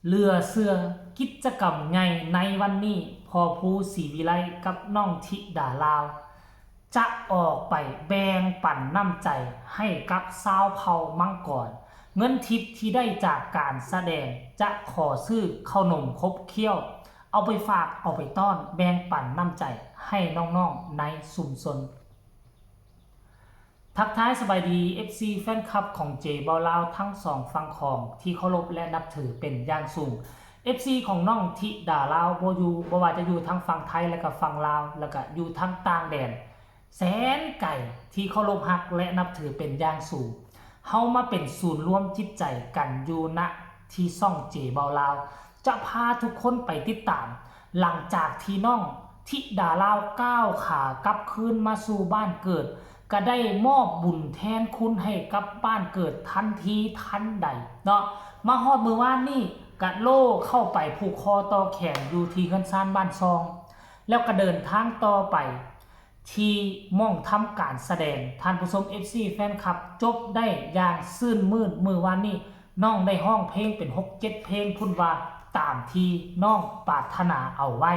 เรือเสือกิจกรรมใหญ่ในวันนี้พอภูศรีวิไลกับน้องธิดาลาวจะออกไปแบ่งปันน้ำใจให้กับชาวเผ่ามังกรเงินทิปที่ได้จากการแสดงจะขอซื้อขนมครบเคี้ยวเอาไปฝากเอาไปต้อนแบ่งปันน้ำใจให้น้องๆในชุมชนทักทายสบายดี FC แฟนคลับของเจบอลาวทั้งสองฝั่งของที่เคารพและนับถือเป็นอย่างสูง FC ของน้องธิดาลาวบ่ว่าจะอยู่ทั้งฝั่งไทยและก็ฝั่งลาวแล้วก็อยู่ทั้งต่างแดนแสนไก่ที่เคารพฮักและนับถือเป็นอย่างสูงเฮามาเป็นศูนย์รวมจิตใจกันอยู่ณที่ซ่องเจบอลาวจะพาทุกคนไปติดตามหลังจากที่น้องธิดาลาวก้าวขากลับคืนมาสู่บ้านเกิดก็ได้มอบบุญแทนคุณให้กับบ้านเกิดทันทีทันใดเนาะมาฮอดมือว่านนี่กะโล่เข้าไปผูกคอต่อแขนอยู่ที่เฮือนซานบ้านซองแล้วก็เดินทางต่อไปที่ม่องทำการแสดงท่านผู้ชม FC แฟนคลับจบได้อย่างซื่นมื่นมือวานนี้น้องได้ห้องเพลงเป็น6-7เพลงพุ่นว่าตามที่น้องปรารถนาเอาไว้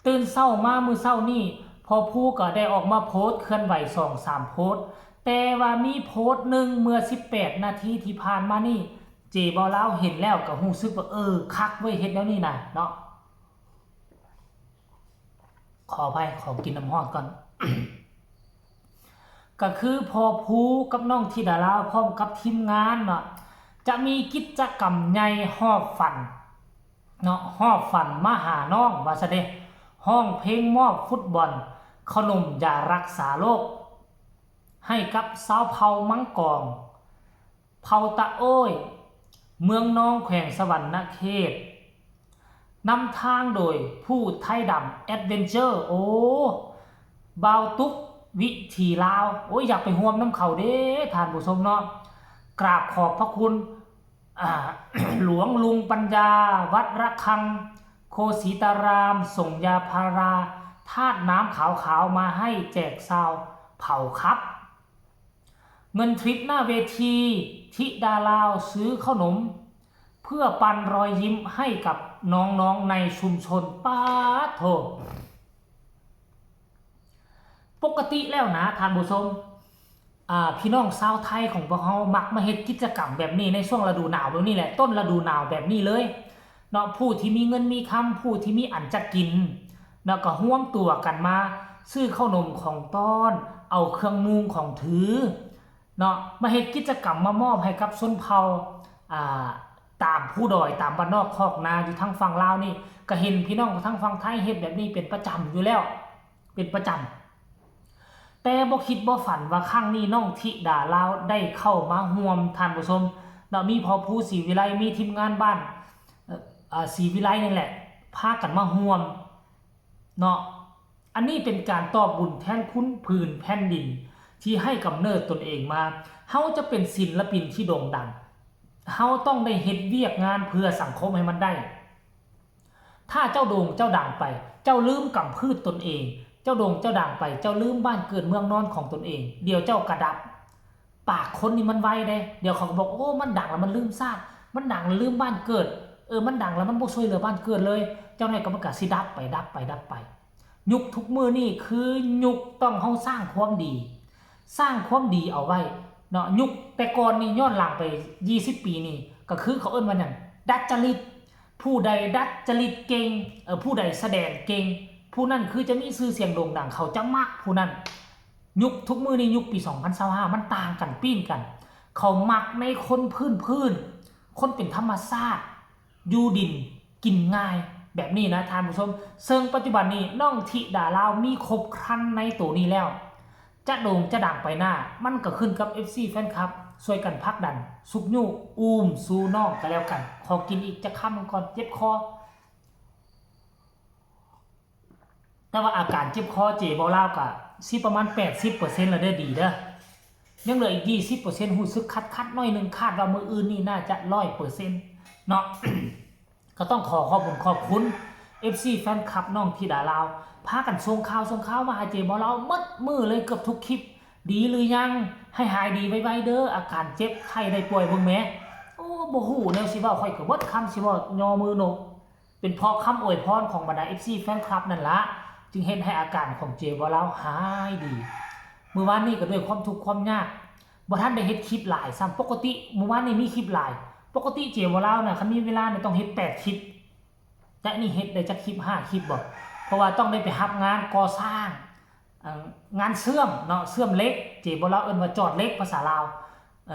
ตื่นเศร้ามามือเศร้านี่พอผู้ก็ได้ออกมาโพสต์เคลื่อนไหว 2-3 โพสต์แต่ว่ามีโพสต์หนึ่งเมื่อ18นาทีที่ผ่านมานี่เจบอลาวเห็นแล้วก็รู้สึกว่าคักเว้ยเฮ็ดแล้วนี่นะเนาะขออภัยขอกินน้ำร้อนก่อน ก็คือพอภูกับน้องธิดาลาวพร้อมกับทีมงานเนาะจะมีกิจกรรมใหญ่หอบฝันเนาะหอบฝันมาหาน้องว่าซะเด้ห้องเพลงมอบฟุตบอลขนมยารักษาโรคให้กับชาวเผ่ามังกรเผ่าตะโอ้ยเมืองน้องแขวงสวรรณเขตนำทางโดยผู้ไทยดำแอดเวนเจอร์บาวตุกวิถีลาวอยากไปห่วมน้ำเขาเด้ท่านผู้ชมเนาะกราบขอบพระคุณ หลวงลุงปัญญาวัดระฆังโคสีตารามส่งยาพาราธาตุน้ำขาวๆมาให้แจกซาวเผาครับเงินทริปหน้าเวทีธิดาลาวซื้อขนมเพื่อปันรอยยิ้มให้กับน้องๆในชุมชนป้าโถปกติแล้วนะท่านผู้ชมพี่น้องชาวไทยของพวกเรามักมาเฮ็ดกิจกรรมแบบนี้ในช่วงฤดูหนาวแบบนี้แหละต้นฤดูหนาวแบบนี้เลยเนาะผู้ที่มีเงินมีคำผู้ที่มีอันจะกินเนาะก็ร่วมตัวกันมาซื้อข้าวนมของต้อนเอาเครื่องมุงของถือเนาะมาเฮ็ดกิจกรรมมามอบให้กับชนเผ่าตามผู้ดอยตามบ้านนอกคอกนาอยู่ทั้งฝั่งลาวนี่ก็เห็นพี่น้องทั้งฝั่งไทยเฮ็ดแบบนี้เป็นประจำอยู่แล้วเป็นประจำแต่บ่คิดบ่ฝันว่าครั้งนี้น้องธิดาลาวได้เข้ามาร่วมท่านผู้ชมแล้วมีพอภูศรีวิไลมีทีมงานบ้านศรีวิไลนี่แหละพากันมาร่วมเนาะอันนี้เป็นการตอบบุญแทนคุณพื้นแผ่นดินที่ให้กำเนิดตนเองมาเฮาจะเป็นศิลปินที่โด่งดังเฮาต้องได้เฮ็ดเวียกงานเพื่อสังคมให้มันได้ถ้าเจ้าโด่งเจ้าดังไปเจ้าลืมกำพืชตนเองเจ้าโด่งเจ้าดังไปเจ้าลืมบ้านเกิดเมืองนอนของตนเองเดี๋ยวเจ้ากระดับปากคนนี่มันไวเด้เดี๋ยวเขาก็บอกมันดังแล้วมันลืมชาติมันดังแล้วลืมบ้านเกิดมันดังแล้วมันบ่ช่วยเหลือบ้านเกิดเลยเจ้าไหนก็มันก็สิดับไปยุคทุกมื้อนี่คือยุคต้องเฮาสร้างความดีเอาไว้เนาะยุคแต่ก่อนนี่ย้อนหลังไป20ปีนี่ก็คือเขาเอิ้นว่าหยังดัดจริตผู้ใดดัดจริตเก่งผู้ใดแสดงเก่งผู้นั้นคือจะมีชื่อเสียงโด่งดังเขาจะมักผู้นั้นยุคทุกมื้อนี้ยุคปี2025มันต่างกันปีนกันเขามักในคนพื้นคนเป็นธรรมชาติอยู่ดินกินง่ายแบบนี้นะท่านผู้ชมซึ่งปัจจุบันนี้น้องธิดาลาวมีครบครันในตัวนี้แล้วจะโด่งจะดังไปหน้ามันก็ขึ้นกับ FC แฟนคลับช่วยกันพักดันสุกยู่สู้น้องกันแล้วกันขอกินอีกจะค่ำก่อนเจ็บคอแต่ว่าอาการเจ็บคอเจบอลาวก็สิประมาณ 80% แล้วได้ดีเด้อยังเหลืออีก 20% รู้สึกคัดๆหน่อยนึงคาดว่ามื้ออื่นนี่น่าจะ 100% เนาะ ก็ต้องขอบคุณ FC แฟนคลับน้องธิดาลาวพากันส่งข่าวมาหาเจบอลาวหมดมือเลยเกือบทุกคลิปดีหรือยังให้หายดีไวๆเด้ออาการเจ็บไข้ได้ป่วยเบิ่งแหม บ่ฮู้แนวสิเว้าข่อยก็บ่คำสิเว้ายอมือนกเป็นเพราะคำอวยพรของบรรดา FC แฟนคลับนั่นละจึงเฮ็ดให้อาการของเจบ่ลาวหายดีมื้อวานนี้ก็ด้วยความทุกข์ความยากบ่ทันได้เฮ็ดคลิปหลายซ้ำปกติมื้อวานนี้มีคลิปหลายปกติเจบ่ลาวน่ะคันมีเวลาเนี่ยต้องเฮ็ด8คลิปแต่นี่เฮ็ดได้จักคลิป5คลิปบ่เพราะว่าต้องได้ไปรับงานก่อสร้างงานเชื่อมเนาะเชื่อมเหล็กเจบ่ลาวเอิ้นว่าจอดเหล็กภาษาลาว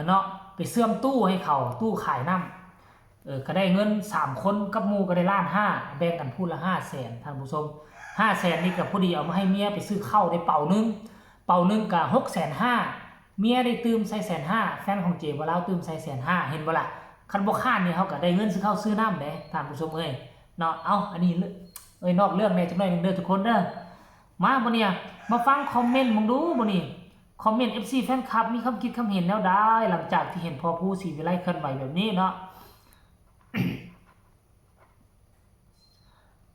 เนาะไปเชื่อมตู้ให้เขาตู้ขายน้ำก็ได้เงิน3คนกับหมู่ก็ได้1.5 ล้านแบ่งกันพูดละ500,000ท่านผู้ชม500,000นี่ก็พอดีเอามาให้เมียไปซื้อข้าวได้เป่านึงก็650,000เมียได้ตื่มใส่150,000แฟนของเจบ่ลาวตื่มใส่150,000เห็นบ่ล่ะคันบ่ค้านนี่เฮาก็ได้เงินซื้อข้าวซื้อน้ำเด้ท่านผู้ชมเอ้ยเนาะเอาอันนี้นอกเรื่องแน่จักหน่อยนึงเด้อทุกคนเด้อมาบ่เนี่ยมาฟังคอมเมนต์มึงดูบ่นี่คอมเมนต์ FC แฟนคลับมีความคิดความเห็นแล้วได้หลังจากที่เห็นพ่อผู้ศรีวิไลเคลื่อนไหวแบบนี้เนาะ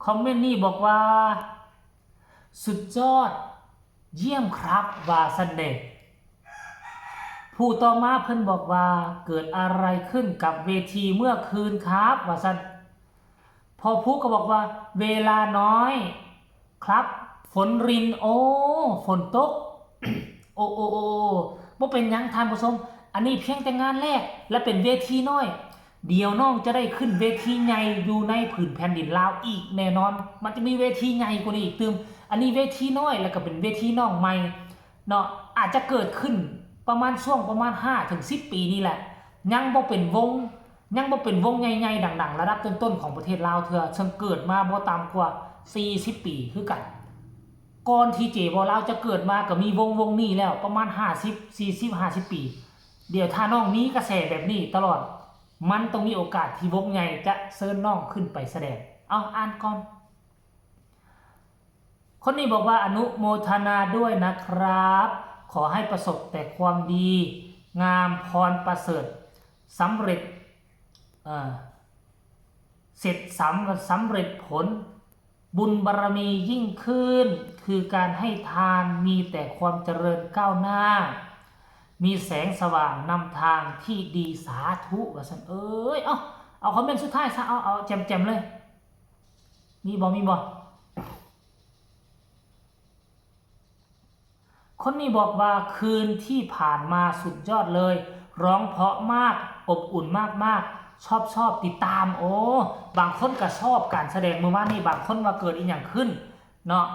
คอมเมนต์นี้บอกว่าสุดยอดเยี่ยมครับว่าซันเดย์ผู้ต่อมาเพิ่นบอกว่าเกิดอะไรขึ้นกับเวทีเมื่อคืนครับว่าซันพอผู้ก็บอกว่าเวลาน้อยครับฝนรินโอ้ฝนตก โอ้บ่เป็นหยังท่านผู้ชมอันนี้เพียงแต่งานแรกและเป็นเวทีน้อยเดี๋ยวน้องจะได้ขึ้นเวทีใหญ่อยู่ในผืนแผ่นดินลาวอีกแน่นอนมันจะมีเวทีใหญ่กว่านี้อีกตึมอันนี้เวทีน้อยแล้วก็เป็นเวทีน้องใหม่เนาะอาจจะเกิดขึ้นประมาณช่วงประมาณ5 ถึง 10 ปีนี่แหละยังบ่เป็นวงใหญ่ๆดังๆระดับต้นๆของประเทศลาวเถื่อซึ่งเกิดมาบ่ต่ำกว่า40 ปีคือกันก่อนที่เจบ่ลาวจะเกิดมาก็มีวงนี้แล้วประมาณ50 ปีเดี๋ยวถ้าน้องมีกระแสแบบนี้ตลอดมันต้องมีโอกาสที่วงใหญ่จะเชิญน้องขึ้นไปแสดงเอาอ่านก่อนคนนี้บอกว่าอนุโมทนาด้วยนะครับขอให้ประสบแต่ความดีงามพรประเสริฐสำเร็จเสร็จสำเร็จผลบุญบารมียิ่งขึ้นคือการให้ทานมีแต่ความเจริญก้าวหน้ามีแสงสว่างนำทางที่ดีสาธุว่าซั่นเอาคอมเมนต์สุดท้ายซะเอาแจ่มๆเลยมีบ่คนนี้บอกว่าคืนที่ผ่านมาสุดยอดเลยร้องเพราะมากอบอุ่นมากชอบติดตามบางคนก็ชอบการแสดงเมื่อวานนี้บางคนว่าเกิดอีหยังขึ้นเนาะ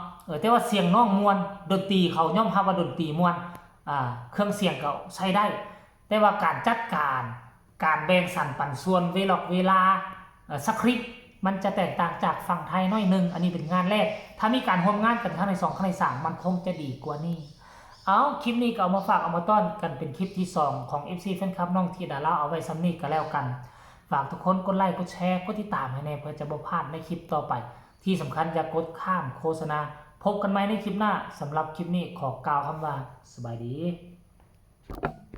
แต่ว่าเสียงน้องมวนดนตรีเขาย่อมรับว่าดนตรีมวนเครื่องเสียงก็ใช้ได้แต่ว่าการจัดการแบ่งสรรปันส่วนเวลาสคริปต์มันจะแตกต่างจากฝั่งไทยน้อยนึงอันนี้เป็นงานแรกถ้ามีการร่วมงานกันครั้งใน2ครั้งใน3มันคงจะดีกว่านี้เอาคลิปนี้ก็เอามาฝากเอามาต้อนกันเป็นคลิปที่2ของ FC แฟนคลับน้องธีดาราเอาไว้ซ้ำนี้ก็แล้วกันฝากทุกคนกดไลค์กดแชร์กดติดตามให้แน่เพื่อจะบ่พลาดในคลิปต่อไปที่สำคัญอย่ากดข้ามโฆษณาพบกันใหม่ในคลิปหน้าสำหรับคลิปนี้ขอกล่าวคำว่าสบายดี